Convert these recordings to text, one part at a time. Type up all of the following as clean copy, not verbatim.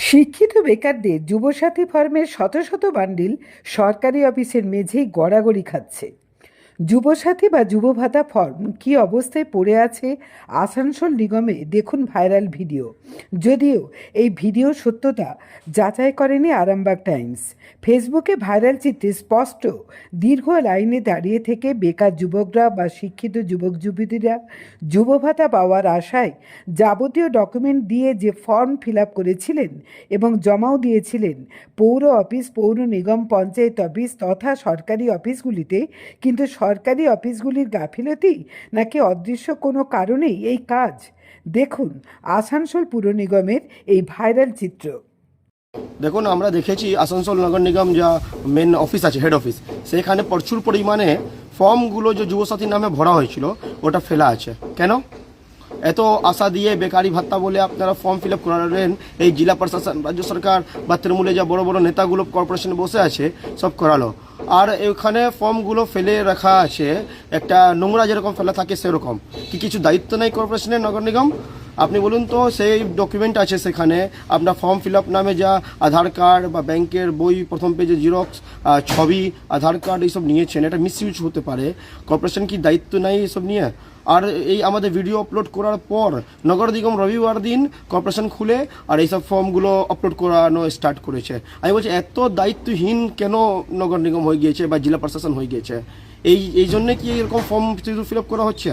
শিক্ষিত বেকারদের যুবসাথী ফর্মের শত শত বান্ডিল সরকারি অফিসের মেঝেই গড়াগড়ি খাচ্ছে। যুবসাথী বা যুব ভাতা ফর্ম কী অবস্থায় পড়ে আছে আসানসোল নিগমে দেখুন ভাইরাল ভিডিও। যদিও এই ভিডিও সত্যতা যাচাই করেনি আরামবাগ টাইমস। ফেসবুকে ভাইরাল চিত্রে স্পষ্ট দীর্ঘ লাইনে দাঁড়িয়ে থেকে বেকার যুবকরা বা শিক্ষিত যুবক যুবতীরা যুব ভাতা পাওয়ার আশায় যাবতীয় ডকুমেন্ট দিয়ে যে ফর্ম ফিল আপ করেছিলেন এবং জমাও দিয়েছিলেন পৌর অফিস, পৌর নিগম, পঞ্চায়েত অফিস তথা সরকারি অফিসগুলিতে, কিন্তু সরকারি অফিসগুলির গাফিলতি নাকি অদৃশ্য কোনো কারণেই এই কাজ। দেখুন আসানসোল পুর নিগমের এই ভাইরাল চিত্র। দেখুন, আমরা দেখেছি আসানসোল নগর নিগম যা মেন অফিস আছে, হেড অফিস, সেখানে প্রচুর পরিমাণে ফর্মগুলো যে যুবসাথীর নামে ভরা হয়েছিল ওটা ফেলা আছে। কেন এত আশা দিয়ে বেকারি ভাতা বলে আপনারা ফর্ম ফিল আপ করালেন? এই জেলা প্রশাসন, রাজ্য সরকার বা তৃণমূলে যা বড় বড় নেতাগুলো কর্পোরেশনে বসে আছে সব করালো, আর এখানে ফর্মগুলো ফেলে রাখা আছে একটা নোংরা যেরকম ফেলা থাকে সেরকম। কিছু দায়িত্ব নেই কর্পোরেশনের, নগর নিগম? আপনি বলুন তো, সেই ডকুমেন্ট আছে সেখানে আপনার ফর্ম ফিল আপ নামে যা আধার কার্ড বা ব্যাংকের বই প্রথম পেজে জিরক্স, ছবি, আধার কার্ড এইসব নিয়েছেন, এটা মিসইউজ হতে পারে। কর্পোরেশন কি দায়িত্ব নেই এসব নিয়ে? আর এই আমাদের ভিডিও আপলোড করার পর নগর নিগম রবিবার দিন কর্পোরেশন খুলে আর এইসব ফর্মগুলো আপলোড করানো স্টার্ট করেছে। আমি বলছি, এত দায়িত্বহীন কেন নগর নিগম হয়ে গিয়েছে বা জেলা প্রশাসন হয়ে গিয়েছে? এই জন্যে কি এরকম ফর্ম ফিল আপ করা হচ্ছে?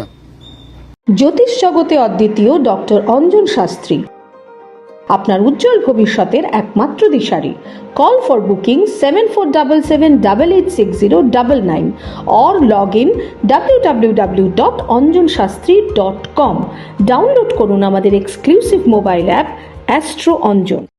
জ্যোতিষ জগতে অদ্বিতীয় ডক্টর অঞ্জন শাস্ত্রী, আপনার উজ্জ্বল ভবিষ্যতের একমাত্র দিশারি। Call for booking 7477886099 or log in www.anjanshastri.com। Download করুন আমাদের exclusive mobile app astro Anjan.